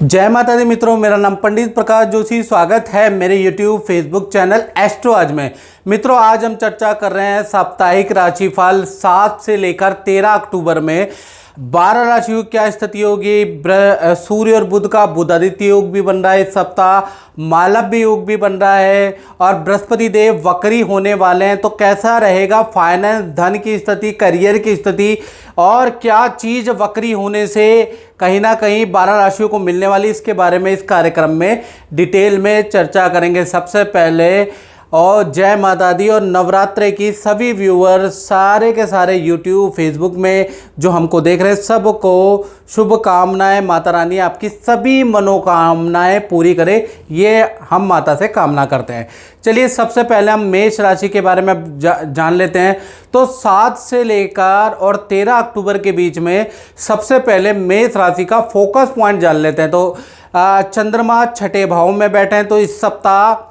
जय माता दी मित्रों, मेरा नाम पंडित प्रकाश जोशी। स्वागत है मेरे YouTube फेसबुक चैनल एस्ट्रो आज में। मित्रों, आज हम चर्चा कर रहे हैं साप्ताहिक राशिफल 7 से लेकर 13 अक्टूबर में 12 राशियों की क्या स्थिति होगी। सूर्य और बुध का बुधादित्य योग भी बन रहा है इस सप्ताह, मालव्य योग भी बन रहा है और बृहस्पति देव वक्री होने वाले हैं। तो कैसा रहेगा फाइनेंस, धन की स्थिति, करियर की स्थिति और क्या चीज़ वक्री होने से कहीं ना कहीं 12 राशियों को मिलने वाली, इसके बारे में इस कार्यक्रम में डिटेल में चर्चा करेंगे। सबसे पहले और जय माता दी और नवरात्रि की सभी व्यूअर, सारे के सारे यूट्यूब फेसबुक में जो हमको देख रहे हैं, सबको शुभकामनाएं। माता रानी आपकी सभी मनोकामनाएं पूरी करे, ये हम माता से कामना करते हैं। चलिए, सबसे पहले हम मेष राशि के बारे में जान लेते हैं। तो 7 से लेकर और 13 अक्टूबर के बीच में सबसे पहले मेष राशि का फोकस पॉइंट जान लेते हैं। तो चंद्रमा छठे भाव में बैठे हैं, तो इस सप्ताह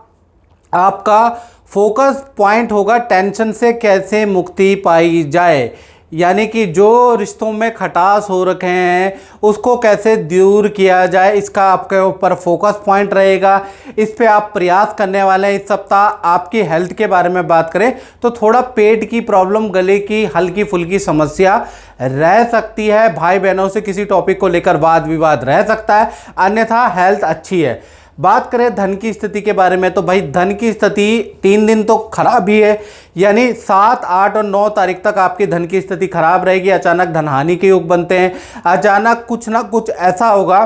आपका फोकस पॉइंट होगा टेंशन से कैसे मुक्ति पाई जाए, यानी कि जो रिश्तों में खटास हो रखे हैं उसको कैसे दूर किया जाए, इसका आपके ऊपर फोकस पॉइंट रहेगा। इस पे आप प्रयास करने वाले हैं। इस सप्ताह आपकी हेल्थ के बारे में बात करें तो थोड़ा पेट की प्रॉब्लम, गले की हल्की फुल्की समस्या रह सकती है। भाई बहनों से किसी टॉपिक को लेकर वाद विवाद रह सकता है, अन्यथा हेल्थ अच्छी है। बात करें धन की स्थिति के बारे में, तो भाई धन की स्थिति 3 दिन तो खराब ही है, यानी 7, 8 और 9 तारीख तक आपकी धन की स्थिति खराब रहेगी। अचानक धनहानि के योग बनते हैं, अचानक कुछ ना कुछ ऐसा होगा,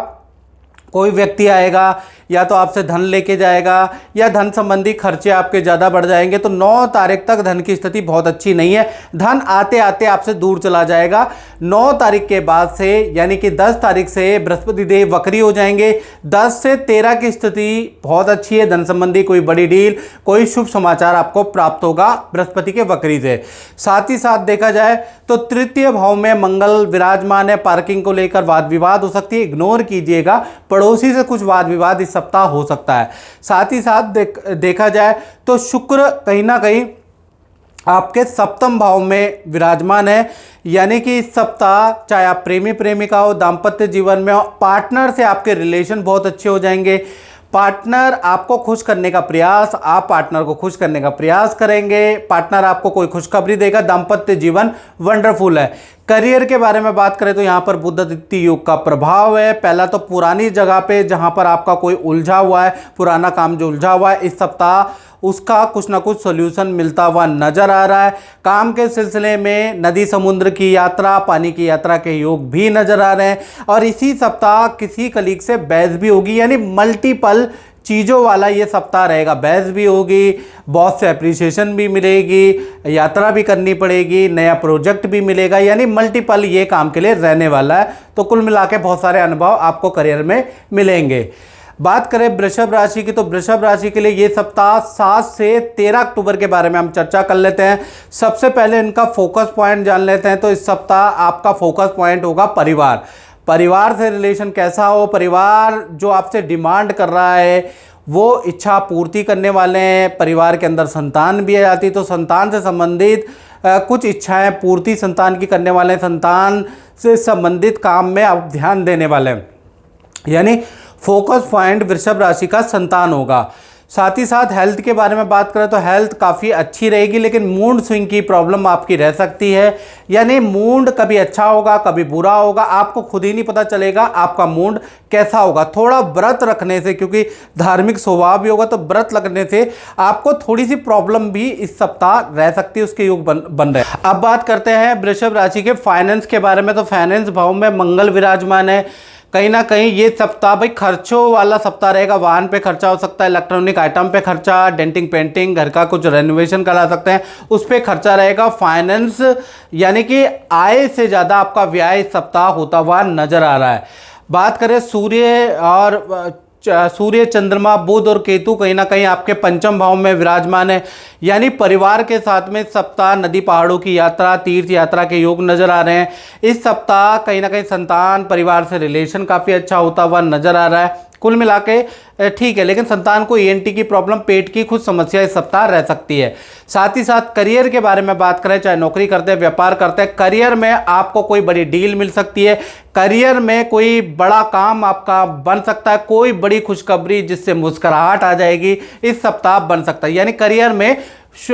कोई व्यक्ति आएगा या तो आपसे धन लेके जाएगा या धन संबंधी खर्चे आपके ज़्यादा बढ़ जाएंगे। तो 9 तारीख तक धन की स्थिति बहुत अच्छी नहीं है, धन आते आते आपसे दूर चला जाएगा। 9 तारीख के बाद से यानी कि 10 तारीख से बृहस्पति देव वक्री हो जाएंगे। 10 से 13 की स्थिति बहुत अच्छी है, धन संबंधी कोई बड़ी डील, कोई शुभ समाचार आपको प्राप्त होगा बृहस्पति के वक्री से। साथ ही साथ देखा जाए तो तृतीय भाव में मंगल विराजमान है, पार्किंग को लेकर वाद विवाद हो सकती है, इग्नोर कीजिएगा। पड़ोसी से कुछ वाद विवाद इस सप्ताह हो सकता है। साथ ही साथ देखा जाए तो शुक्र कहीं ना कहीं आपके सप्तम भाव में विराजमान है, यानी कि इस सप्ताह चाहे आप प्रेमी प्रेमिका हो, दाम्पत्य जीवन में हो, पार्टनर से आपके रिलेशन बहुत अच्छे हो जाएंगे। पार्टनर आपको खुश करने का प्रयास, आप पार्टनर को खुश करने का प्रयास करेंगे, पार्टनर आपको कोई खुशखबरी देगा। दाम्पत्य जीवन वंडरफुल है। करियर के बारे में बात करें तो यहाँ पर बुधादित्य योग का प्रभाव है। पहला तो पुरानी जगह पे जहाँ पर आपका कोई उलझा हुआ है, पुराना काम जो उलझा हुआ है, इस सप्ताह उसका कुछ ना कुछ सॉल्यूशन मिलता हुआ नजर आ रहा है। काम के सिलसिले में नदी समुद्र की यात्रा, पानी की यात्रा के योग भी नजर आ रहे हैं। और इसी सप्ताह किसी कलीग से बहस भी होगी, यानी मल्टीपल चीज़ों वाला ये सप्ताह रहेगा। बहस भी होगी, बॉस से अप्रिसिएशन भी मिलेगी, यात्रा भी करनी पड़ेगी, नया प्रोजेक्ट भी मिलेगा, यानी मल्टीपल ये काम के लिए रहने वाला है। तो कुल मिला के बहुत सारे अनुभव आपको करियर में मिलेंगे। बात करें वृषभ राशि की, तो वृषभ राशि के लिए ये सप्ताह 7 से 13 अक्टूबर के बारे में हम चर्चा कर लेते हैं। सबसे पहले इनका फोकस पॉइंट जान लेते हैं। तो इस सप्ताह आपका फोकस पॉइंट होगा परिवार। परिवार से रिलेशन कैसा हो, परिवार जो आपसे डिमांड कर रहा है वो इच्छा पूर्ति करने वाले हैं। परिवार के अंदर संतान भी आ जाती, तो संतान से संबंधित कुछ इच्छाएं पूर्ति संतान की करने वाले हैं। संतान से संबंधित काम में आप ध्यान देने वाले हैं, यानी फोकस पॉइंट वृषभ राशि का संतान होगा। साथ ही साथ हेल्थ के बारे में बात करें तो हेल्थ काफ़ी अच्छी रहेगी, लेकिन मूड स्विंग की प्रॉब्लम आपकी रह सकती है, यानी मूड कभी अच्छा होगा कभी बुरा होगा, आपको खुद ही नहीं पता चलेगा आपका मूड कैसा होगा। थोड़ा व्रत रखने से, क्योंकि धार्मिक स्वभाव भी होगा, तो व्रत रखने से आपको थोड़ी सी प्रॉब्लम भी इस सप्ताह रह सकती है, उसके योग बन रहे हैं। अब बात करते हैं वृषभ राशि के फाइनेंस के बारे में। तो फाइनेंस भाव में मंगल विराजमान है। कहीं ना कहीं ये सप्ताह भाई खर्चों वाला सप्ताह रहेगा। वाहन पे खर्चा हो सकता है, इलेक्ट्रॉनिक आइटम पे खर्चा, डेंटिंग पेंटिंग, घर का कुछ रेनोवेशन करा सकते हैं, उस पर खर्चा रहेगा। फाइनेंस यानी कि आय से ज़्यादा आपका व्यय इस सप्ताह होता हुआ नजर आ रहा है। बात करें सूर्य, चंद्रमा, बुध और केतु कहीं ना कहीं आपके पंचम भाव में विराजमान है, यानी परिवार के साथ में सप्ताह नदी पहाड़ों की यात्रा, तीर्थ यात्रा के योग नजर आ रहे हैं। इस सप्ताह कहीं ना कहीं संतान परिवार से रिलेशन काफ़ी अच्छा होता हुआ नजर आ रहा है। कुल मिला के ठीक है, लेकिन संतान को ईएनटी की प्रॉब्लम, पेट की कुछ समस्या इस सप्ताह रह सकती है। साथ ही साथ करियर के बारे में बात करें, चाहे नौकरी करते हैं, व्यापार करते हैं, करियर में आपको कोई बड़ी डील मिल सकती है, करियर में कोई बड़ा काम आपका बन सकता है, कोई बड़ी खुशखबरी जिससे मुस्कुराहट आ जाएगी इस सप्ताह बन सकता है। यानी करियर में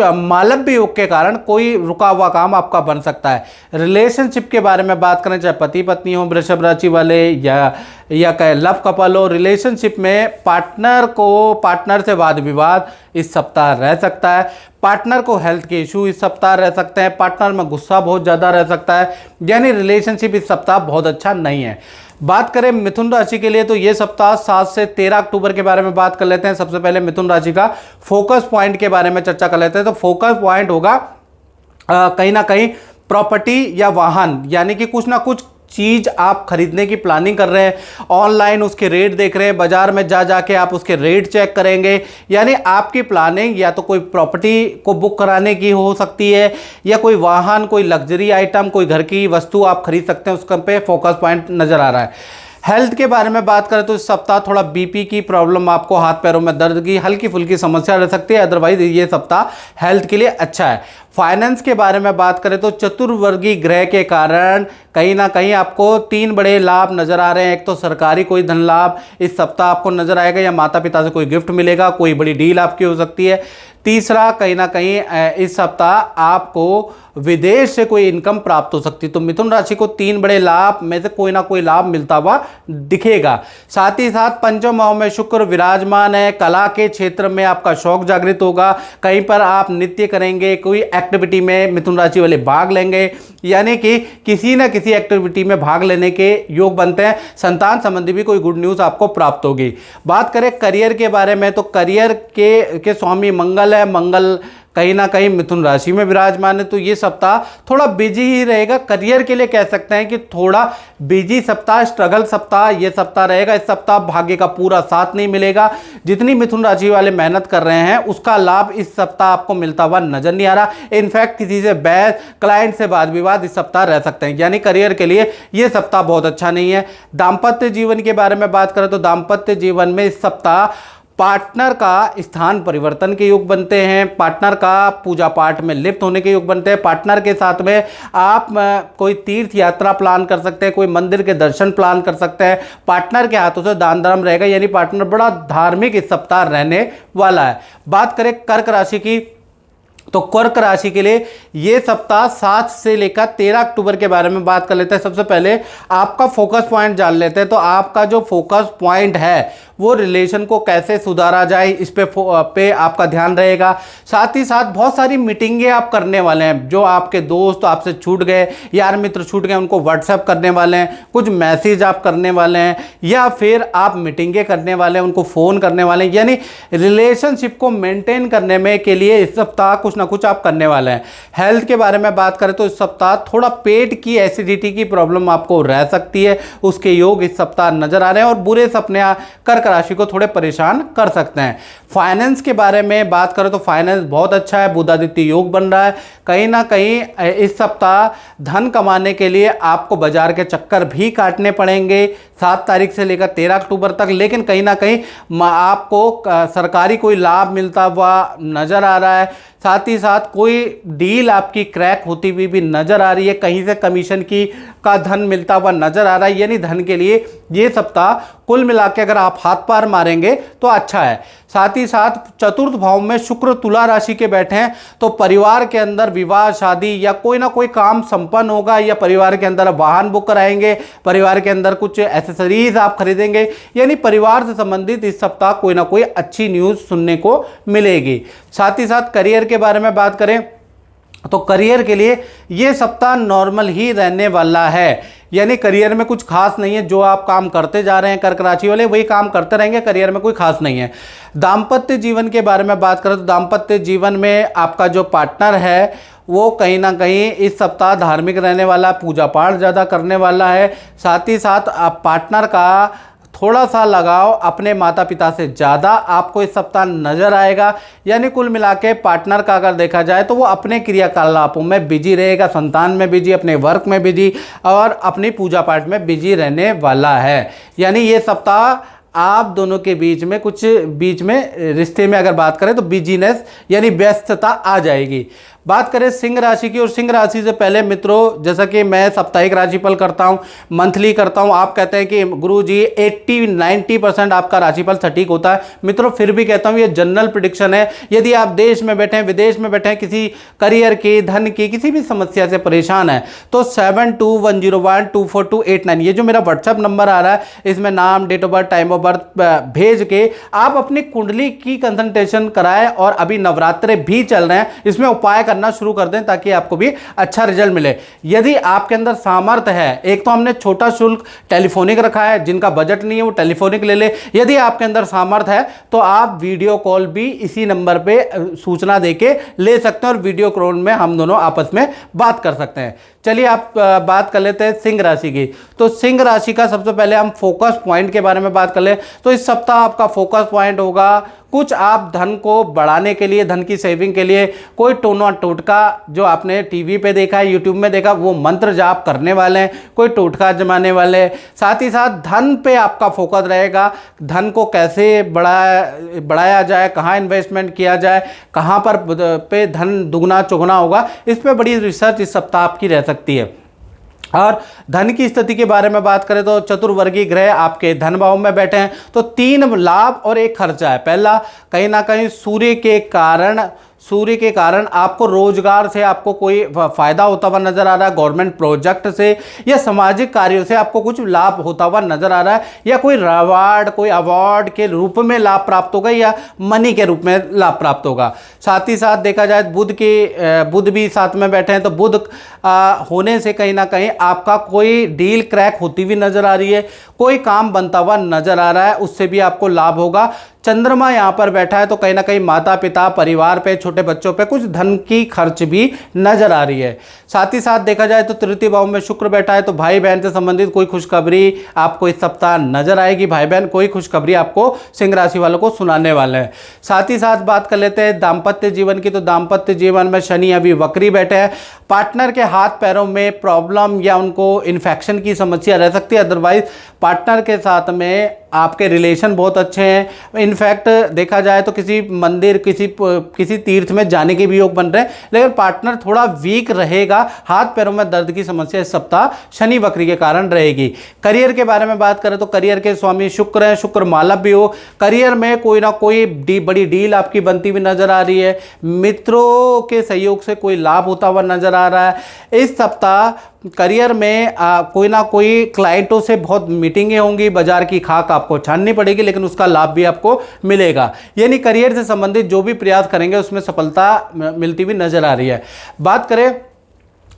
मालव्य योग के कारण कोई रुका हुआ काम आपका बन सकता है। रिलेशनशिप के बारे में बात करें, चाहे पति पत्नी हो, वृषभ राशि वाले, या कहे लव कपल हो, रिलेशनशिप में पार्टनर से वाद विवाद इस सप्ताह रह सकता है। पार्टनर को हेल्थ के इशू इस सप्ताह रह सकते हैं। पार्टनर में गुस्सा बहुत ज़्यादा रह सकता है। यानी रिलेशनशिप इस सप्ताह बहुत अच्छा नहीं है। बात करें मिथुन राशि के लिए, तो ये सप्ताह 7 से 13 अक्टूबर के बारे में बात कर लेते हैं। सबसे पहले मिथुन राशि का फोकस पॉइंट के बारे में चर्चा कर लेते हैं। तो फोकस पॉइंट होगा कहीं ना कहीं प्रॉपर्टी या वाहन, यानी कि कुछ ना कुछ चीज आप खरीदने की प्लानिंग कर रहे हैं, ऑनलाइन उसके रेट देख रहे हैं, बाजार में जा जाके आप उसके रेट चेक करेंगे। यानी आपकी प्लानिंग या तो कोई प्रॉपर्टी को बुक कराने की हो सकती है, या कोई वाहन, कोई लग्जरी आइटम, कोई घर की वस्तु आप खरीद सकते हैं, उसका पे फोकस पॉइंट नजर आ रहा है। हेल्थ के बारे में बात करें तो इस सप्ताह थोड़ा बीपी की प्रॉब्लम, आपको हाथ पैरों में दर्द की हल्की फुल्की समस्या रह सकती है, अदरवाइज ये सप्ताह हेल्थ के लिए अच्छा है। फाइनेंस के बारे में बात करें तो चतुर्वर्गीय ग्रह के कारण कहीं ना कहीं आपको 3 बड़े लाभ नजर आ रहे हैं। एक तो सरकारी कोई धन लाभ इस सप्ताह आपको नजर आएगा, या माता पिता से कोई गिफ्ट मिलेगा, कोई बड़ी डील आपकी हो सकती है। तीसरा, कहीं ना कहीं इस सप्ताह आपको विदेश से कोई इनकम प्राप्त हो सकती है। तो मिथुन राशि को 3 बड़े लाभ में से कोई ना कोई लाभ मिलता हुआ दिखेगा। साथ ही साथ पंचम भाव में शुक्र विराजमान है, कला के क्षेत्र में आपका शौक जागृत होगा, कहीं पर आप नृत्य करेंगे, कोई एक्टिविटी में मिथुन राशि वाले भाग लेंगे, यानी कि किसी न किसी एक्टिविटी में भाग लेने के योग बनते हैं। संतान संबंधी भी कोई गुड न्यूज़ आपको प्राप्त होगी। बात करें करियर के बारे में, तो करियर के स्वामी मंगल है, मंगल कहीं ना कहीं मिथुन राशि में विराजमान है। तो ये सप्ताह थोड़ा बिजी ही रहेगा। करियर के लिए कह सकते हैं कि थोड़ा बिजी सप्ताह, स्ट्रगल सप्ताह ये सप्ताह रहेगा। इस सप्ताह भाग्य का पूरा साथ नहीं मिलेगा। जितनी मिथुन राशि वाले मेहनत कर रहे हैं उसका लाभ इस सप्ताह आपको मिलता हुआ नजर नहीं आ रहा। इनफैक्ट किसी से बहस, क्लाइंट से वाद विवाद इस सप्ताह रह सकते हैं। यानी करियर के लिए ये सप्ताह बहुत अच्छा नहीं है। दाम्पत्य जीवन के बारे में बात करें तो दाम्पत्य जीवन में इस सप्ताह पार्टनर का स्थान परिवर्तन के योग बनते हैं, पार्टनर का पूजा पाठ में लिप्त होने के योग बनते हैं। पार्टनर के साथ में आप कोई तीर्थ यात्रा प्लान कर सकते हैं, कोई मंदिर के दर्शन प्लान कर सकते हैं। पार्टनर के हाथों से दान धर्म रहेगा, यानी पार्टनर बड़ा धार्मिक इस सप्ताह रहने वाला है। बात करें कर्क राशि की, तो कर्क राशि के लिए ये सप्ताह 7 से लेकर 13 अक्टूबर के बारे में बात कर लेते हैं। सबसे पहले आपका फोकस पॉइंट जान लेते हैं। तो आपका जो फोकस पॉइंट है वो रिलेशन को कैसे सुधारा जाए, इस पे आपका ध्यान रहेगा। साथ ही साथ बहुत सारी मीटिंगें आप करने वाले हैं। जो आपके दोस्त आपसे छूट गए, यार मित्र छूट गए, उनको व्हाट्सएप करने वाले हैं, कुछ मैसेज आप करने वाले हैं, या फिर आप मीटिंगें करने वाले हैं, उनको फ़ोन करने वाले हैं। यानी रिलेशनशिप को मेंटेन करने में के लिए इस सप्ताह कुछ ना कुछ आप करने वाले हैं। हेल्थ के बारे में बात करें तो इस सप्ताह थोड़ा पेट की एसिडिटी की प्रॉब्लम आपको रह सकती है, उसके योग इस सप्ताह नजर आ रहे हैं। और बुरे सपने कर्क राशि को थोड़े परेशान कर सकते हैं। फाइनेंस के बारे में बात करें तो फाइनेंस बहुत अच्छा है, बुधादित्य योग बन रहा है। कहीं ना कहीं इस सप्ताह धन कमाने के लिए आपको बाजार के चक्कर भी काटने पड़ेंगे 7 तारीख से लेकर 13 अक्टूबर तक। लेकिन कहीं ना कहीं आपको सरकारी कोई लाभ मिलता हुआ नजर आ रहा है। साथ ही साथ कोई डील आपकी क्रैक होती हुई भी नजर आ रही है, कहीं से कमीशन का धन मिलता हुआ नजर आ रहा है। यानी धन के लिए ये सप्ताह कुल मिला के अगर आप हाथ पार मारेंगे तो अच्छा है। साथ ही साथ चतुर्थ भाव में शुक्र तुला राशि के बैठे हैं, तो परिवार के अंदर विवाह, शादी या कोई ना कोई काम संपन्न होगा, या परिवार के अंदर वाहन बुक कराएंगे, परिवार के अंदर कुछ एसेसरीज आप खरीदेंगे। यानी परिवार से संबंधित इस सप्ताह कोई ना कोई अच्छी न्यूज़ सुनने को मिलेगी। साथ ही साथ करियर के बारे में बात करें तो करियर के लिए ये सप्ताह नॉर्मल ही रहने वाला है। यानी करियर में कुछ खास नहीं है। जो आप काम करते जा रहे हैं कर्क राशि वाले, वही काम करते रहेंगे, करियर में कोई खास नहीं है। दाम्पत्य जीवन के बारे में बात करें तो दाम्पत्य जीवन में आपका जो पार्टनर है वो कहीं ना कहीं इस सप्ताह धार्मिक रहने वाला, पूजा पाठ ज़्यादा करने वाला है। साथ ही साथ आप पार्टनर का थोड़ा सा लगाव अपने माता पिता से ज़्यादा आपको इस सप्ताह नजर आएगा। यानी कुल मिला के पार्टनर का अगर देखा जाए तो वो अपने क्रियाकलापों में बिजी रहेगा, संतान में बिजी, अपने वर्क में बिजी और अपनी पूजा पाठ में बिजी रहने वाला है। यानी ये सप्ताह आप दोनों के बीच में रिश्ते में अगर बात करें तो बिजीनेस यानी व्यस्तता आ जाएगी। बात करें सिंह राशि की, और सिंह राशि से पहले मित्रों, जैसा कि मैं साप्ताहिक राशिफल करता हूं, मंथली करता हूं, आप कहते हैं कि गुरुजी 80-90% आपका राशिफल सटीक होता है। मित्रों फिर भी कहता हूं ये जनरल प्रेडिक्शन है। यदि आप देश में बैठे हैं, विदेश में बैठे हैं, किसी करियर की, धन की, किसी भी समस्या से परेशान है, तो 7210124289 ये जो मेरा व्हाट्सएप नंबर आ रहा है, इसमें नाम, date of birth, time of birth भेज के आप अपनी कुंडली की कंसल्टेशन कराएं। और अभी नवरात्रे भी चल रहे हैं, इसमें उपाय करना शुरू कर दें ताकि आपको भी अच्छा रिजल्ट मिले। यदि आपके अंदर सामर्थ्य है, एक तो हमने छोटा शुल्क टेलीफोनिक रखा है, जिनका बजट नहीं है वो टेलीफोनिक ले ले। यदि आपके अंदर सामर्थ्य है तो आप वीडियो कॉल भी इसी नंबर पे सूचना देके ले सकते हैं और वीडियो कॉल में हम दोनों आपस में बात कर सकते हैं। चलिए आप बात कर लेते हैं सिंह राशि की। तो सिंह राशि का सबसे पहले हम फोकस पॉइंट के बारे में बात कर ले तो इस सप्ताह आपका फोकस पॉइंट होगा कुछ आप धन को बढ़ाने के लिए, धन की सेविंग के लिए कोई टोना टोटका जो आपने टीवी पे देखा है, यूट्यूब में देखा, वो मंत्र जाप करने वाले हैं, कोई टोटका जमाने वाले। साथ ही साथ धन पे आपका फोकस रहेगा, धन को कैसे बढ़ाया जाए, कहाँ इन्वेस्टमेंट किया जाए, कहाँ पर पे धन दुगना चौगुना होगा, इस पर बड़ी रिसर्च इस सप्ताह आपकी रह सकती है। और धन की स्थिति के बारे में बात करें तो चतुर्वर्गीय ग्रह आपके धन भाव में बैठे हैं, तो 3 लाभ और 1 खर्चा है। पहला, कहीं ना कहीं सूर्य के कारण आपको रोजगार से आपको कोई फायदा होता हुआ नजर आ रहा है, गवर्नमेंट प्रोजेक्ट से या सामाजिक कार्यों से आपको कुछ लाभ होता हुआ नजर आ रहा है, या कोई रिवार्ड, कोई अवार्ड के रूप में लाभ प्राप्त होगा या मनी के रूप में लाभ प्राप्त होगा। साथ ही साथ देखा जाए बुध भी साथ में बैठे हैं, तो बुध होने से कहीं ना कहीं आपका कोई डील क्रैक होती हुई नजर आ रही है, कोई काम बनता हुआ नजर आ रहा है, उससे भी आपको लाभ होगा। चंद्रमा यहां पर बैठा है तो कहीं ना कहीं माता पिता, परिवार पे, छोटे बच्चों पे कुछ धन की खर्च भी नजर आ रही है। साथ ही साथ देखा जाए तो तृतीय भाव में शुक्र बैठा है, तो भाई बहन से संबंधित कोई खुशखबरी आपको इस सप्ताह नजर आएगी। भाई बहन कोई खुशखबरी आपको सिंह राशि वालों को सुनाने वाले हैं। साथ ही साथ बात कर लेते हैं दाम्पत्य जीवन की, तो दाम्पत्य जीवन में शनि अभी वक्री बैठे हैं, पार्टनर के हाथ पैरों में प्रॉब्लम या उनको इन्फेक्शन की समस्या रह सकती है। अदरवाइज पार्टनर के साथ में आपके रिलेशन बहुत अच्छे हैं। इनफैक्ट देखा जाए तो किसी मंदिर, किसी तीर्थ में जाने के भी योग बन रहे हैं, लेकिन पार्टनर थोड़ा वीक रहेगा, हाथ पैरों में दर्द की समस्या इस सप्ताह शनि वक्री के कारण रहेगी। करियर के बारे में बात करें तो करियर के स्वामी शुक्र हैं, शुक्र मालव भी हो, करियर में कोई ना कोई बड़ी डील आपकी बनती हुई नजर आ रही है, मित्रों के सहयोग से कोई लाभ होता हुआ नजर आ रहा है। इस सप्ताह करियर में कोई ना कोई क्लाइंटों से बहुत मीटिंगें होंगी, बाजार की खाक आपको छाननी पड़ेगी, लेकिन उसका लाभ भी आपको मिलेगा। यानी करियर से संबंधित जो भी प्रयास करेंगे उसमें सफलता मिलती हुई नजर आ रही है। बात करें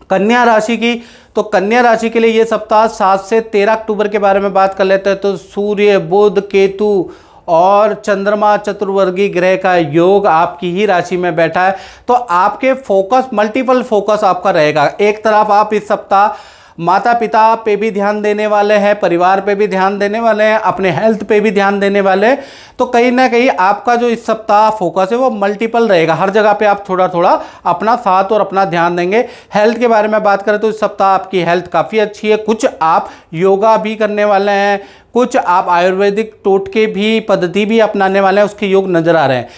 कन्या राशि की, तो कन्या राशि के लिए ये सप्ताह 7 से 13 अक्टूबर के बारे में बात कर लेते हैं। तो सूर्य, बुध, केतु और चंद्रमा चतुर्वर्गीय ग्रह का योग आपकी ही राशि में बैठा है, तो आपके मल्टीपल फोकस आपका रहेगा। एक तरफ आप इस सप्ताह माता पिता पे भी ध्यान देने वाले हैं, परिवार पे भी ध्यान देने वाले हैं, अपने हेल्थ पे भी ध्यान देने वाले हैं, तो कहीं ना कहीं आपका जो इस सप्ताह फोकस है वो मल्टीपल रहेगा। हर जगह पे आप थोड़ा थोड़ा अपना साथ और अपना ध्यान देंगे। हेल्थ के बारे में बात करें तो इस सप्ताह आपकी हेल्थ काफ़ी अच्छी है। कुछ आप योगा भी करने वाले हैं, कुछ आप आयुर्वेदिक टोटके भी, पद्धति भी अपनाने वाले हैं, उसके योग नजर आ रहे हैं।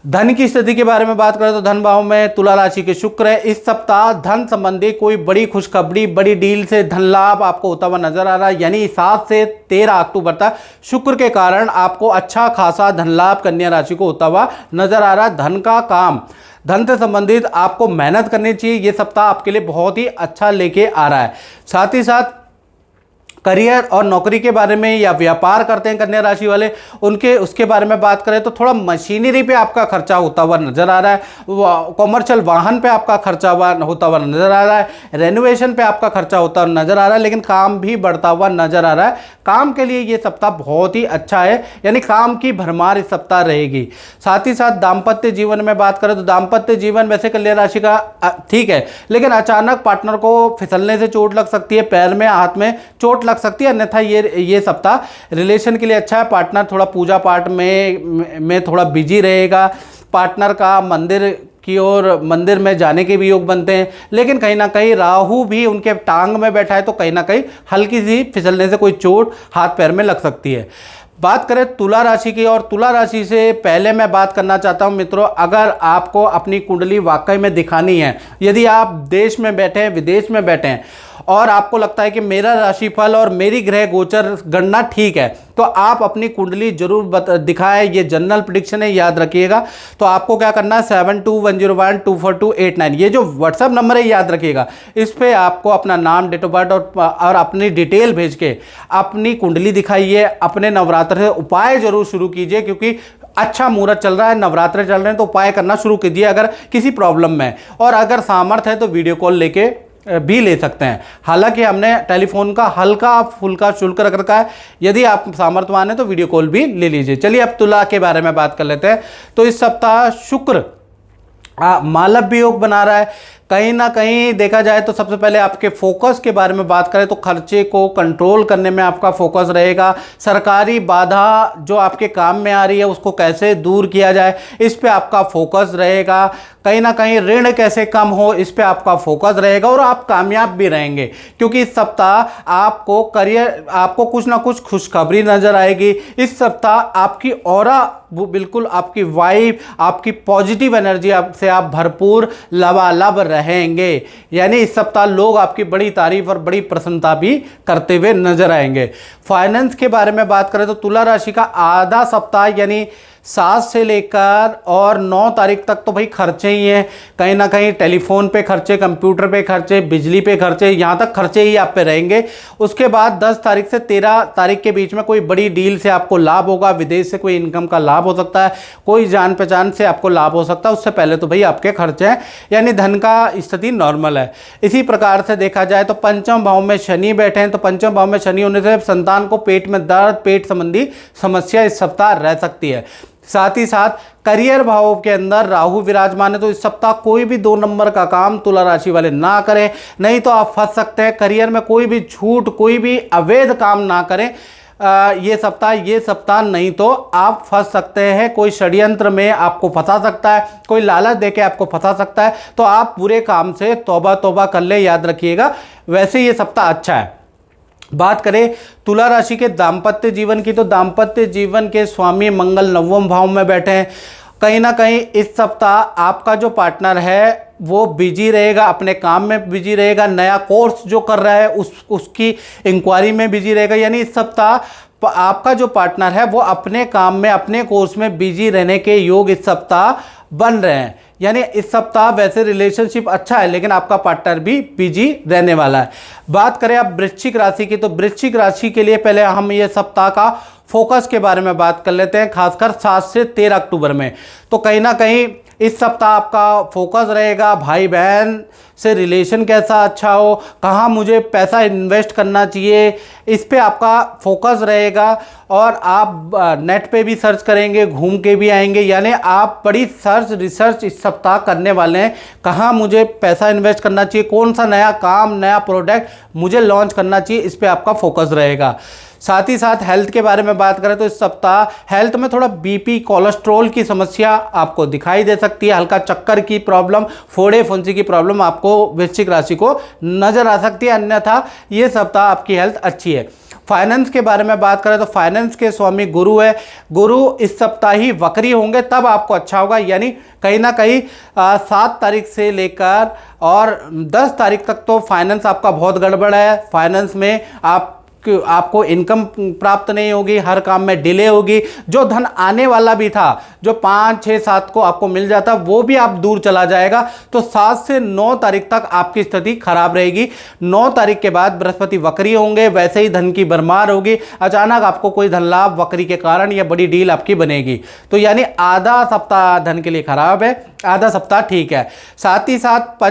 धन की स्थिति के बारे में बात करें तो धन भाव में तुला राशि के शुक्र है। इस सप्ताह धन संबंधी कोई बड़ी खुशखबरी, बड़ी डील से धन लाभ आपको होता हुआ नजर आ रहा है। यानी 7 से 13 अक्टूबर तक शुक्र के कारण आपको अच्छा खासा धन लाभ कन्या राशि को होता हुआ नजर आ रहा है। धन का काम, धन से संबंधित आपको मेहनत करनी चाहिए, ये सप्ताह आपके लिए बहुत ही अच्छा लेके आ रहा है। साथ ही साथ करियर और नौकरी के बारे में या व्यापार करते हैं कन्या राशि वाले, उसके बारे में बात करें तो थोड़ा मशीनरी पे आपका खर्चा होता हुआ नजर आ रहा है, कॉमर्शियल वाहन पे आपका खर्चा होता हुआ नजर आ रहा है, रेनोवेशन पे आपका खर्चा होता हुआ नजर आ रहा है, लेकिन काम भी बढ़ता हुआ नजर आ रहा है। काम के लिए ये सप्ताह बहुत ही अच्छा है, यानी काम की भरमार इस सप्ताह रहेगी। साथ ही साथ दाम्पत्य जीवन में बात करें तो दाम्पत्य जीवन वैसे कन्या राशि का ठीक है, लेकिन अचानक पार्टनर को फिसलने से चोट लग सकती है, पैर में, हाथ में चोट लग सकती है। अन्यथा ये सप्ताह रिलेशन के लिए अच्छा है। पार्टनर थोड़ा पूजा पाठ में थोड़ा बिजी रहेगा, पार्टनर का मंदिर में जाने के भी योग बनते हैं, लेकिन कहीं ना कहीं राहु भी उनके टांग में बैठा है, तो कहीं ना कहीं हल्की सी फिसलने से कोई चोट हाथ पैर में लग सकती है। बात करें तुला राशि की, और तुला राशि से पहले मैं बात करना चाहता हूं मित्रों, अगर आपको अपनी कुंडली वाकई में दिखानी है, यदि आप देश में बैठे हैं, विदेश में बैठे हैं और आपको लगता है कि मेरा राशिफल और मेरी ग्रह गोचर गणना ठीक है, तो आप अपनी कुंडली जरूर दिखाएं। ये जनरल प्रेडिक्शन है, याद रखिएगा। तो आपको क्या करना है, 7210124289, ये जो व्हाट्सएप नंबर है याद रखिएगा, इस पे आपको अपना नाम, डेट ऑफ बर्थ और अपनी डिटेल भेज के अपनी कुंडली दिखाइए। अपने नवरात्र से उपाय जरूर शुरू कीजिए, क्योंकि अच्छा मुहूर्त चल रहा है, नवरात्र चल रहे हैं, तो उपाय करना शुरू कीजिए अगर किसी प्रॉब्लम में। और अगर सामर्थ्य है तो वीडियो कॉल लेके भी ले सकते हैं। हालांकि हमने टेलीफोन का हल्का फुल्का शुल्क रख रखा है, यदि आप सामर्थ्यवान है तो वीडियो कॉल भी ले लीजिए। चलिए अब तुला के बारे में बात कर लेते हैं। तो इस सप्ताह शुक्र मालव्य योग बना रहा है। कहीं ना कहीं देखा जाए तो सबसे पहले आपके फोकस के बारे में बात करें तो खर्चे को कंट्रोल करने में आपका फोकस रहेगा। सरकारी बाधा जो आपके काम में आ रही है उसको कैसे दूर किया जाए, इस पे आपका फोकस रहेगा। कहीं ना कहीं ऋण कैसे कम हो, इस पे आपका फोकस रहेगा और आप कामयाब भी रहेंगे, क्योंकि इस सप्ताह आपको आपको कुछ ना कुछ खुशखबरी नजर आएगी। इस सप्ताह आपकी ऑरा, वो बिल्कुल आपकी वाइब, आपकी पॉजिटिव एनर्जी से आप भरपूर लबालब रहेंगे। यानी इस सप्ताह लोग आपकी बड़ी तारीफ और बड़ी प्रसन्नता भी करते हुए नजर आएंगे। फाइनेंस के बारे में बात करें तो तुला राशि का आधा सप्ताह यानी 7 से लेकर और 9 तारीख तक तो भाई खर्चे ही हैं। कहीं ना कहीं टेलीफोन पे खर्चे, कंप्यूटर पे खर्चे, बिजली पे खर्चे, यहाँ तक खर्चे ही आप पे रहेंगे। उसके बाद 10 तारीख से 13 तारीख के बीच में कोई बड़ी डील से आपको लाभ होगा, विदेश से कोई इनकम का लाभ हो सकता है, कोई जान पहचान से आपको लाभ हो सकता है। उससे पहले तो भाई आपके खर्चे हैं, यानी धन का स्थिति नॉर्मल है। इसी प्रकार से देखा जाए तो पंचम भाव में शनि बैठे हैं, तो पंचम भाव में शनि होने से संतान को पेट में दर्द, पेट संबंधी समस्या इस सप्ताह रह सकती है। साथ ही साथ करियर भाव के अंदर राहु विराजमान है, तो इस सप्ताह कोई भी 2 नंबर का काम तुला राशि वाले ना करें, नहीं तो आप फंस सकते हैं। करियर में कोई भी झूठ, कोई भी अवैध काम ना करें ये सप्ताह नहीं तो आप फंस सकते हैं। कोई षड्यंत्र में आपको फंसा सकता है, कोई लालच देके आपको फंसा सकता है, तो आप बुरे काम से तौबा तौबा कर ले, याद रखिएगा। वैसे ये सप्ताह अच्छा है। बात करें तुला राशि के दाम्पत्य जीवन की, तो दाम्पत्य जीवन के स्वामी मंगल 9वें भाव में बैठे हैं। कहीं ना कहीं इस सप्ताह आपका जो पार्टनर है वो बिजी रहेगा, अपने काम में बिजी रहेगा, नया कोर्स जो कर रहा है उसकी इंक्वायरी में बिजी रहेगा। यानी इस सप्ताह आपका जो पार्टनर है वो अपने काम में, अपने कोर्स में बिजी रहने के योग इस सप्ताह बन रहे हैं। यानी इस सप्ताह वैसे रिलेशनशिप अच्छा है, लेकिन आपका पार्टनर भी बिजी रहने वाला है। बात करें अब वृश्चिक राशि की, तो वृश्चिक राशि के लिए पहले हम ये सप्ताह का फोकस के बारे में बात कर लेते हैं, खासकर 7 से 13 अक्टूबर में। तो कहीं ना कहीं इस सप्ताह आपका फोकस रहेगा भाई बहन से रिलेशन कैसा अच्छा हो, कहाँ मुझे पैसा इन्वेस्ट करना चाहिए, इस पे आपका फोकस रहेगा। और आप नेट पे भी सर्च करेंगे, घूम के भी आएंगे, यानी आप बड़ी रिसर्च इस सप्ताह करने वाले हैं। कहाँ मुझे पैसा इन्वेस्ट करना चाहिए, कौन सा नया काम, नया प्रोडक्ट मुझे लॉन्च करना चाहिए, इस पे आपका फोकस रहेगा। साथ ही साथ हेल्थ के बारे में बात करें तो इस सप्ताह हेल्थ में थोड़ा बीपी, कोलेस्ट्रॉल की समस्या आपको दिखाई दे सकती है, हल्का चक्कर की प्रॉब्लम, फोड़े फुंसी की प्रॉब्लम आपको वृश्चिक राशि को नजर आ सकती है। अन्यथा ये सप्ताह आपकी हेल्थ अच्छी है। फाइनेंस के बारे में बात करें तो फाइनेंस के स्वामी गुरु है, गुरु इस सप्ताह ही वक्री होंगे, तब आपको अच्छा होगा। यानी कहीं ना कहीं 7 तारीख से लेकर और 10 तारीख तक तो फाइनेंस आपका बहुत गड़बड़ है। फाइनेंस में आपको इनकम प्राप्त नहीं होगी, हर काम में डिले होगी। जो धन आने वाला भी था, जो 5, 6, 7 को आपको मिल जाता, वो भी आप दूर चला जाएगा। तो 7 से 9 तारीख तक आपकी स्थिति खराब रहेगी। 9 तारीख के बाद बृहस्पति वक्री होंगे, वैसे ही धन की भरमार होगी। अचानक आपको कोई धन लाभ वक्री के कारण या बड़ी डील आपकी बनेगी। तो यानी आधा सप्ताह धन के लिए खराब है, आधा सप्ताह ठीक है। साथ ही साथ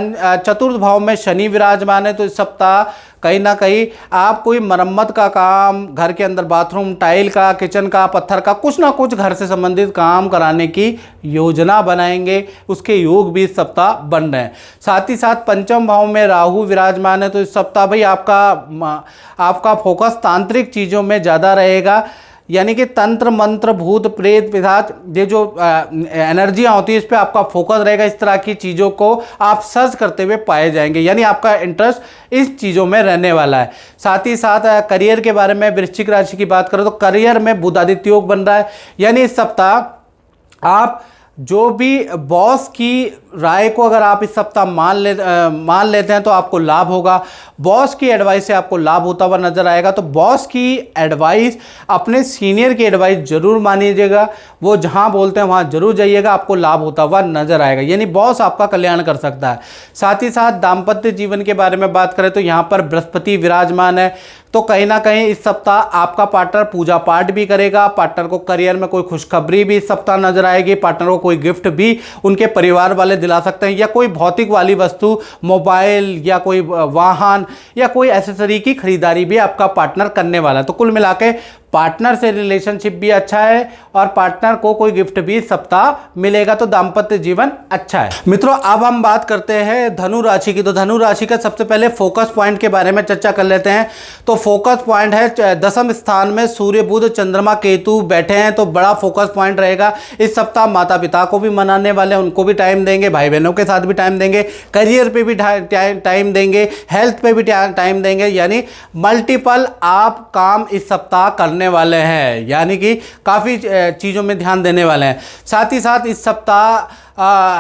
चतुर्थ भाव में शनि विराजमान है, तो इस सप्ताह कहीं ना कहीं आप कोई मरम्मत का काम, घर के अंदर बाथरूम टाइल का, किचन का, पत्थर का, कुछ ना कुछ घर से संबंधित काम कराने की योजना बनाएंगे, उसके योग भी इस सप्ताह बन रहे हैं। साथ ही साथ पंचम भाव में राहु विराजमान है, तो इस सप्ताह भाई आपका फोकस तांत्रिक चीज़ों में ज़्यादा रहेगा। यानी कि तंत्र मंत्र भूत प्रेत पिशाच ये जो एनर्जियाँ होती है इस पर आपका फोकस रहेगा। इस तरह की चीज़ों को आप सर्च करते हुए पाए जाएंगे, यानी आपका इंटरेस्ट इस चीज़ों में रहने वाला है। साथ ही साथ करियर के बारे में वृश्चिक राशि की बात करें तो करियर में बुध आदित्य योग बन रहा है, यानी इस सप्ताह आप जो भी बॉस की राय को अगर आप इस सप्ताह मान लेते हैं तो आपको लाभ होगा। बॉस की एडवाइस से आपको लाभ होता हुआ नजर आएगा। तो बॉस की एडवाइस, अपने सीनियर की एडवाइस जरूर मानिएगा, वो जहां बोलते हैं वहां जरूर जाइएगा, आपको लाभ होता हुआ नजर आएगा, यानी बॉस आपका कल्याण कर सकता है। साथ ही साथ दाम्पत्य जीवन के बारे में बात करें तो यहाँ पर बृहस्पति विराजमान है, तो कहीं ना कहीं इस सप्ताह आपका पार्टनर पूजा पाठ भी करेगा। पार्टनर को करियर में कोई खुशखबरी भी इस सप्ताह नजर आएगी। पार्टनर को कोई गिफ्ट भी उनके परिवार वाले दिला सकते हैं, या कोई भौतिक वाली वस्तु, मोबाइल या कोई वाहन या कोई एसेसरी की खरीदारी भी आपका पार्टनर करने वाला है। तो कुल मिला के पार्टनर से रिलेशनशिप भी अच्छा है और पार्टनर को कोई गिफ्ट भी इस सप्ताह मिलेगा, तो दाम्पत्य जीवन अच्छा है। मित्रों, अब हम बात करते हैं धनु राशि की। तो धनु राशि का सबसे पहले फोकस पॉइंट के बारे में चर्चा कर लेते हैं। तो फोकस पॉइंट है 10वें स्थान में सूर्य बुध चंद्रमा केतु बैठे हैं, तो बड़ा फोकस पॉइंट रहेगा। इस सप्ताह माता पिता को भी मनाने वाले हैं, उनको भी टाइम देंगे, भाई बहनों के साथ भी टाइम देंगे, करियर पे भी टाइम देंगे, हेल्थ पे भी टाइम देंगे, यानी मल्टीपल आप काम इस सप्ताह करने वाले हैं, यानी कि काफ़ी चीज़ों में ध्यान देने वाले हैं। साथ ही साथ इस सप्ताह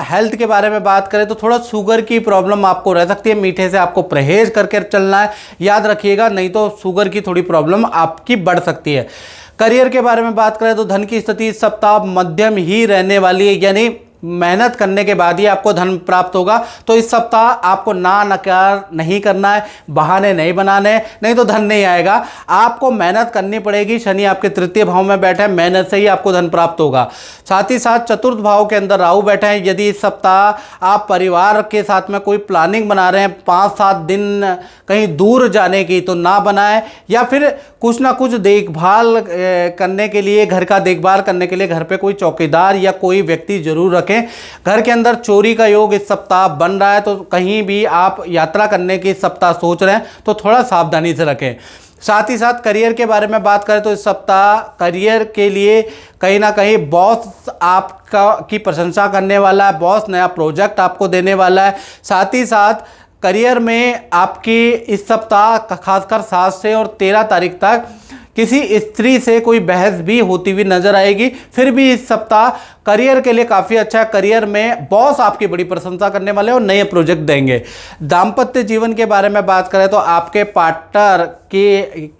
हेल्थ के बारे में बात करें तो थोड़ा शुगर की प्रॉब्लम आपको रह सकती है, मीठे से आपको परहेज करके चलना है, याद रखिएगा, नहीं तो शुगर की थोड़ी प्रॉब्लम आपकी बढ़ सकती है। करियर के बारे में बात करें तो धन की स्थिति इस सप्ताह मध्यम ही रहने वाली है, यानी मेहनत करने के बाद ही आपको धन प्राप्त होगा। तो इस सप्ताह आपको ना नकार नहीं करना है, बहाने नहीं बनाने, नहीं तो धन नहीं आएगा। आपको मेहनत करनी पड़ेगी। शनि आपके तृतीय भाव में बैठे हैं, मेहनत से ही आपको धन प्राप्त होगा। साथ ही साथ चतुर्थ भाव के अंदर राहु बैठे हैं। यदि इस सप्ताह आप परिवार के साथ में कोई प्लानिंग बना रहे हैं 5-7 दिन कहीं दूर जाने की, तो ना बनाएं, या फिर कुछ ना कुछ देखभाल करने के लिए, घर का देखभाल करने के लिए घर पे कोई चौकीदार या कोई व्यक्ति जरूर रखें। घर के अंदर चोरी का योग इस सप्ताह बन रहा है, तो कहीं भी आप यात्रा करने की इस सप्ताह सोच रहे हैं तो थोड़ा सावधानी से रखें। साथ ही साथ करियर के बारे में बात करें तो इस सप्ताह करियर के लिए कहीं ना कहीं बॉस आपका की प्रशंसा करने वाला है, बॉस नया प्रोजेक्ट आपको देने वाला है। साथ ही साथ करियर में आपकी इस सप्ताह खासकर 7 से और 13 तारीख तक किसी स्त्री से कोई बहस भी होती हुई नजर आएगी। फिर भी इस सप्ताह करियर के लिए काफ़ी अच्छा है। करियर में बॉस आपकी बड़ी प्रशंसा करने वाले और नए प्रोजेक्ट देंगे। दाम्पत्य जीवन के बारे में बात करें तो आपके पार्टनर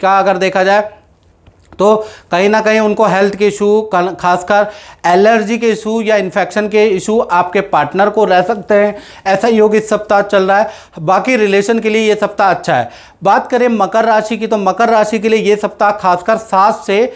का अगर देखा जाए तो कहीं ना कहीं उनको हेल्थ के इशू, खासकर एलर्जी के इशू या इन्फेक्शन के इशू आपके पार्टनर को रह सकते हैं। ऐसा योग इस सप्ताह चल रहा है। बाकी रिलेशन के लिए ये सप्ताह अच्छा है। बात करें मकर राशि की, तो मकर राशि के लिए ये सप्ताह खासकर 7 से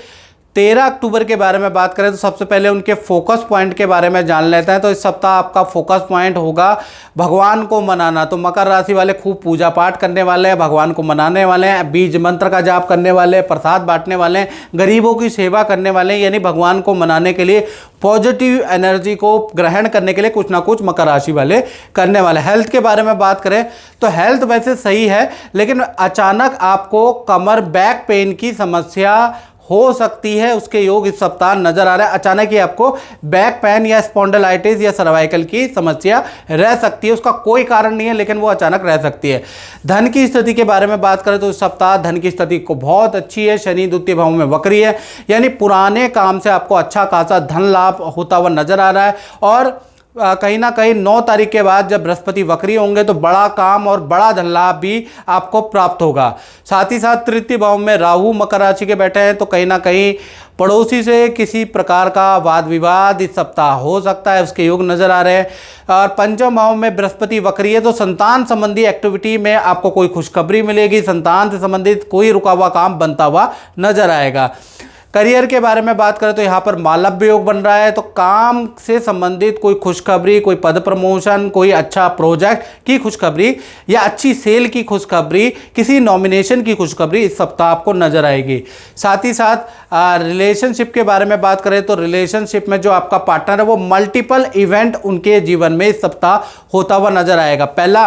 13 अक्टूबर के बारे में बात करें तो सबसे पहले उनके फोकस पॉइंट के बारे में जान लेते हैं। तो इस सप्ताह आपका फोकस पॉइंट होगा भगवान को मनाना। तो मकर राशि वाले खूब पूजा पाठ करने वाले हैं, भगवान को मनाने वाले हैं, बीज मंत्र का जाप करने वाले हैं, प्रसाद बांटने वाले हैं, गरीबों की सेवा करने वाले हैं, यानी भगवान को मनाने के लिए, पॉजिटिव एनर्जी को ग्रहण करने के लिए कुछ ना कुछ मकर राशि वाले करने वाले। हेल्थ के बारे में बात करें तो हेल्थ वैसे सही है, लेकिन अचानक आपको कमर बैक पेन की समस्या हो सकती है, उसके योग इस सप्ताह नजर आ रहा है। अचानक ही आपको बैक पेन या स्पॉन्डिलाइटिस या सर्वाइकल की समस्या रह सकती है। उसका कोई कारण नहीं है, लेकिन वो अचानक रह सकती है। धन की स्थिति के बारे में बात करें तो इस सप्ताह धन की स्थिति को बहुत अच्छी है। शनि द्वितीय भाव में वक्री है, यानी पुराने काम से आपको अच्छा खासा धन लाभ होता हुआ नजर आ रहा है। और कहीं ना कहीं 9 तारीख के बाद जब बृहस्पति वक्री होंगे तो बड़ा काम और बड़ा धन लाभ भी आपको प्राप्त होगा। साथ ही साथ तृतीय भाव में राहु मकर राशि के बैठे हैं, तो कहीं ना कहीं पड़ोसी से किसी प्रकार का वाद विवाद इस सप्ताह हो सकता है, उसके योग नजर आ रहे हैं। और पंचम भाव में बृहस्पति वक्री है, तो संतान संबंधी एक्टिविटी में आपको कोई खुशखबरी मिलेगी। संतान से संबंधित कोई रुका हुआ काम बनता हुआ नजर आएगा। करियर के बारे में बात करें तो यहाँ पर मालव्य योग बन रहा है, तो काम से संबंधित कोई खुशखबरी, कोई पद प्रमोशन, कोई अच्छा प्रोजेक्ट की खुशखबरी या अच्छी सेल की खुशखबरी, किसी नॉमिनेशन की खुशखबरी इस सप्ताह आपको नजर आएगी। साथ ही साथ रिलेशनशिप के बारे में बात करें तो रिलेशनशिप में जो आपका पार्टनर है वो मल्टीपल इवेंट उनके जीवन में इस सप्ताह होता हुआ नजर आएगा। पहला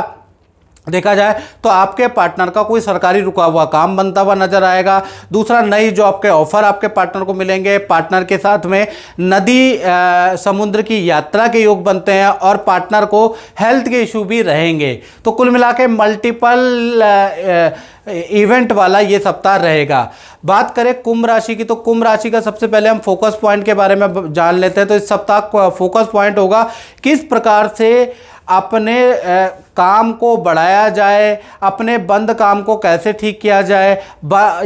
देखा जाए तो आपके पार्टनर का कोई सरकारी रुका हुआ काम बनता हुआ नजर आएगा। दूसरा, नई जॉब के ऑफर आपके पार्टनर को मिलेंगे। पार्टनर के साथ में नदी समुद्र की यात्रा के योग बनते हैं और पार्टनर को हेल्थ के इशू भी रहेंगे। तो कुल मिला के मल्टीपल इवेंट वाला ये सप्ताह रहेगा। बात करें कुंभ राशि की, तो कुंभ राशि का सबसे पहले हम फोकस पॉइंट के बारे में जान लेते हैं। तो इस सप्ताह का फोकस पॉइंट होगा किस प्रकार से अपने काम को बढ़ाया जाए, अपने बंद काम को कैसे ठीक किया जाए,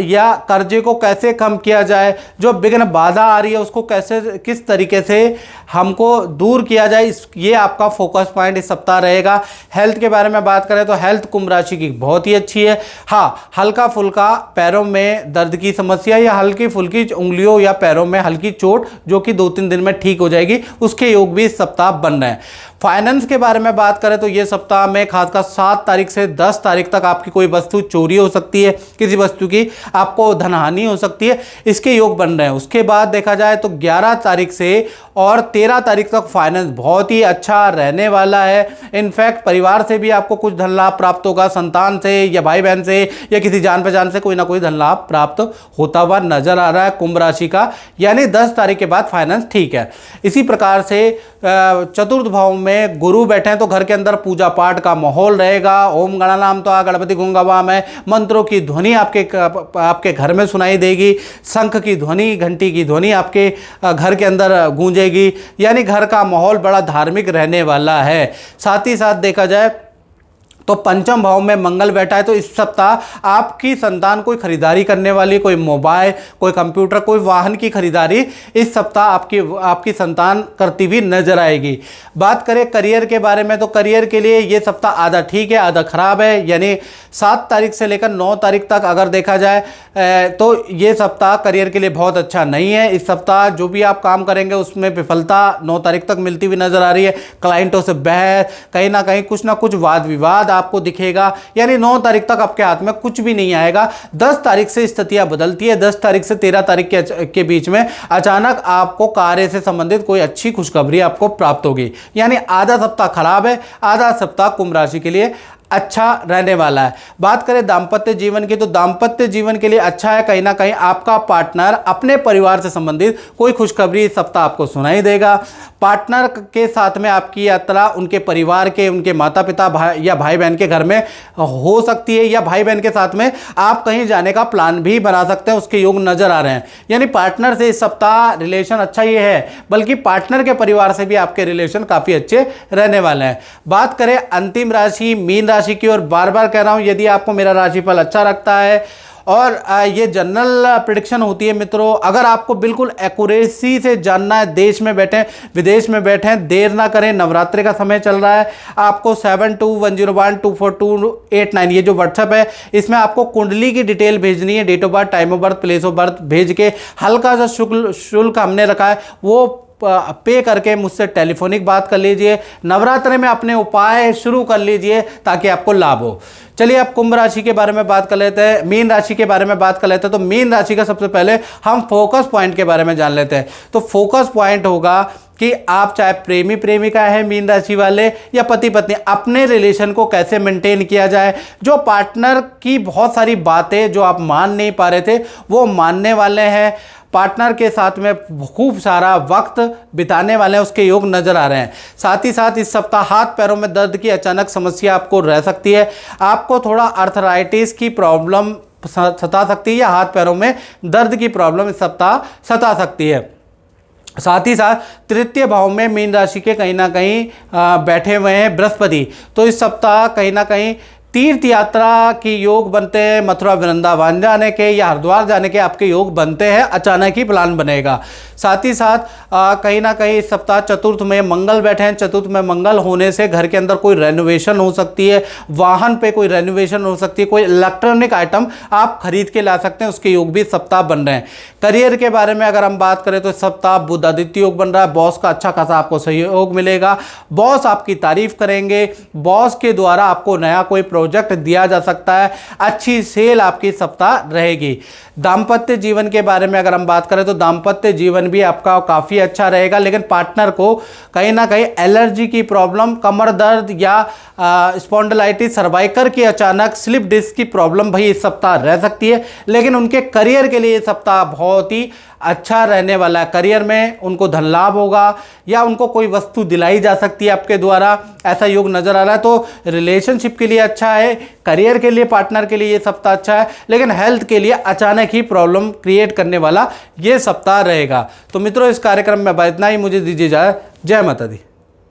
या कर्जे को कैसे कम किया जाए, जो विघ्न बाधा आ रही है उसको कैसे किस तरीके से हमको दूर किया जाए, ये आपका फोकस पॉइंट इस सप्ताह रहेगा। हेल्थ के बारे में बात करें तो हेल्थ कुंभ राशि की बहुत ही अच्छी है। हाँ, हल्का फुल्का पैरों में दर्द की समस्या या हल्की फुल्की उंगलियों या पैरों में हल्की चोट जो कि 2-3 दिन में ठीक हो जाएगी, उसके योग भी इस सप्ताह बन रहे हैं। फाइनेंस के बारे में बात करें तो ये सप्ताह में खासकर 7 तारीख से 10 तारीख तक आपकी कोई वस्तु चोरी हो सकती है, किसी वस्तु की आपको धनहानि हो सकती है, इसके योग बन रहे हैं। उसके बाद देखा जाए तो 11 तारीख से और 13 तारीख तक फाइनेंस बहुत ही अच्छा रहने वाला है। इनफैक्ट परिवार से भी आपको कुछ धन लाभ प्राप्त होगा, संतान से या भाई बहन से या किसी जान पहचान से कोई ना कोई धन लाभ प्राप्त होता हुआ नजर आ रहा है कुंभ राशि का। यानी 10 तारीख के बाद फाइनेंस ठीक है। इसी प्रकार से चतुर्थ भाव में गुरु बैठे हैं तो घर के अंदर पूजा पाठ का माहौल रहेगा। ओम गणानाम त्वा गणपति गुंगवाम है, मंत्रों की ध्वनि आपके घर में सुनाई देगी, शंख की ध्वनि, घंटी की ध्वनि आपके घर के अंदर गूंजेगी। यानी घर का माहौल बड़ा धार्मिक रहने वाला है। साथ ही साथ देखा जाए तो पंचम भाव में मंगल बैठा है, तो इस सप्ताह आपकी संतान कोई खरीदारी करने वाली, कोई मोबाइल, कोई कंप्यूटर, कोई वाहन की खरीदारी इस सप्ताह आपकी संतान करती हुई नजर आएगी। बात करें करियर के बारे में तो करियर के लिए ये सप्ताह आधा ठीक है आधा खराब है। यानी 7 तारीख से लेकर 9 तारीख तक अगर देखा जाए तो ये सप्ताह करियर के लिए बहुत अच्छा नहीं है। इस सप्ताह जो भी आप काम करेंगे उसमें विफलता 9 तारीख तक मिलती हुई नजर आ रही है। क्लाइंटों से बहस, कहीं ना कहीं कुछ ना कुछ वाद विवाद आपको दिखेगा। यानी 9 तारीख तक आपके हाथ में कुछ भी नहीं आएगा। 10 तारीख से स्थितियां बदलती है। 10 तारीख से 13 तारीख के बीच में अचानक आपको कार्य से संबंधित कोई अच्छी खुशखबरी आपको प्राप्त होगी। यानी आधा सप्ताह खराब है, आधा सप्ताह कुंभ राशि के लिए अच्छा रहने वाला है। बात करें दाम्पत्य जीवन की तो दाम्पत्य जीवन के लिए अच्छा है। कहीं ना कहीं आपका पार्टनर अपने परिवार से संबंधित कोई खुशखबरी इस सप्ताह आपको सुनाई देगा। पार्टनर के साथ में आपकी यात्रा उनके परिवार के, उनके माता पिता या भाई बहन के घर में हो सकती है, या भाई बहन के साथ में आप कहीं जाने का प्लान भी बना सकते हैं, उसके योग नजर आ रहे हैं। यानी पार्टनर से इस सप्ताह रिलेशन अच्छा ही है, बल्कि पार्टनर के परिवार से भी आपके रिलेशन काफी अच्छे रहने वाले हैं। बात करें अंतिम राशि मीन राशि की, और बार बार कह रहा हूं यदि आपको मेरा राशिफल अच्छा लगता है और ये जनरल प्रेडिक्शन होती है मित्रों, अगर आपको बिल्कुल एक्यूरेसी से जानना है, देश में बैठे विदेश में बैठे देर ना करें, नवरात्रि का समय चल रहा है। आपको 7210124289 ये जो व्हाट्सएप है इसमें आपको कुंडली की डिटेल भेजनी है, date of birth, time of birth, place of birth भेज के हल्का सा शुल्क हमने रखा है वो पे करके मुझसे टेलीफोनिक बात कर लीजिए। नवरात्रि में अपने उपाय शुरू कर लीजिए ताकि आपको लाभ हो। चलिए अब कुंभ राशि के बारे में बात कर लेते हैं, मीन राशि के बारे में बात कर लेते हैं। तो मीन राशि का सबसे पहले हम फोकस पॉइंट के बारे में जान लेते हैं। तो फोकस पॉइंट होगा कि आप चाहे प्रेमी प्रेमिका है मीन राशि वाले या पति पत्नी, अपने रिलेशन को कैसे मेंटेन किया जाए। जो पार्टनर की बहुत सारी बातें जो आप मान नहीं पा रहे थे वो मानने वाले हैं, पार्टनर के साथ में खूब सारा वक्त बिताने वाले हैं, उसके योग नजर आ रहे हैं। साथ ही साथ इस सप्ताह हाथ पैरों में दर्द की अचानक समस्या आपको रह सकती है। आपको थोड़ा अर्थराइटिस की प्रॉब्लम सता सकती है या हाथ पैरों में दर्द की प्रॉब्लम इस सप्ताह सता सकती है। साथ ही साथ तृतीय भाव में मीन राशि के कहीं ना कहीं बैठे हुए हैं बृहस्पति, तो इस सप्ताह कहीं ना कहीं तीर्थ यात्रा के योग बनते हैं। मथुरा वृंदावन जाने के या हरिद्वार जाने के आपके योग बनते हैं, अचानक ही प्लान बनेगा। साथ ही साथ कहीं ना कहीं इस सप्ताह चतुर्थ में मंगल बैठे हैं। चतुर्थ में मंगल होने से घर के अंदर कोई रेनोवेशन हो सकती है, वाहन पे कोई रेनोवेशन हो सकती है, कोई इलेक्ट्रॉनिक आइटम आप खरीद के ला सकते हैं, उसके योग भी सप्ताह बन रहे हैं। करियर के बारे में अगर हम बात करें तो सप्ताह बुध आदित्य योग बन रहा है। बॉस का अच्छा खासा आपको सहयोग मिलेगा, बॉस आपकी तारीफ करेंगे, बॉस के द्वारा आपको नया कोई प्रोजेक्ट दिया जा सकता है। अच्छी सेल आपकी सप्ताह रहेगी। दाम्पत्य जीवन के बारे में अगर हम बात करें तो दाम्पत्य जीवन भी आपका काफ़ी अच्छा रहेगा, लेकिन पार्टनर को कहीं ना कहीं एलर्जी की प्रॉब्लम, कमर दर्द या स्पॉन्डिलाइटिस सर्वाइकल की अचानक स्लिप डिस्क की प्रॉब्लम भाई इस सप्ताह रह सकती है। लेकिन उनके करियर के लिए ये सप्ताह बहुत ही अच्छा रहने वाला है। करियर में उनको धन लाभ होगा या उनको कोई वस्तु दिलाई जा सकती है आपके द्वारा, ऐसा योग नजर आ रहा है। तो रिलेशनशिप के लिए अच्छा है, करियर के लिए, पार्टनर के लिए ये सप्ताह अच्छा है, लेकिन हेल्थ के लिए अचानक ही प्रॉब्लम क्रिएट करने वाला ये सप्ताह रहेगा। तो मित्रों, इस कार्यक्रम में इतना ही। मुझे दीजिए इजाजत। जय माता दी।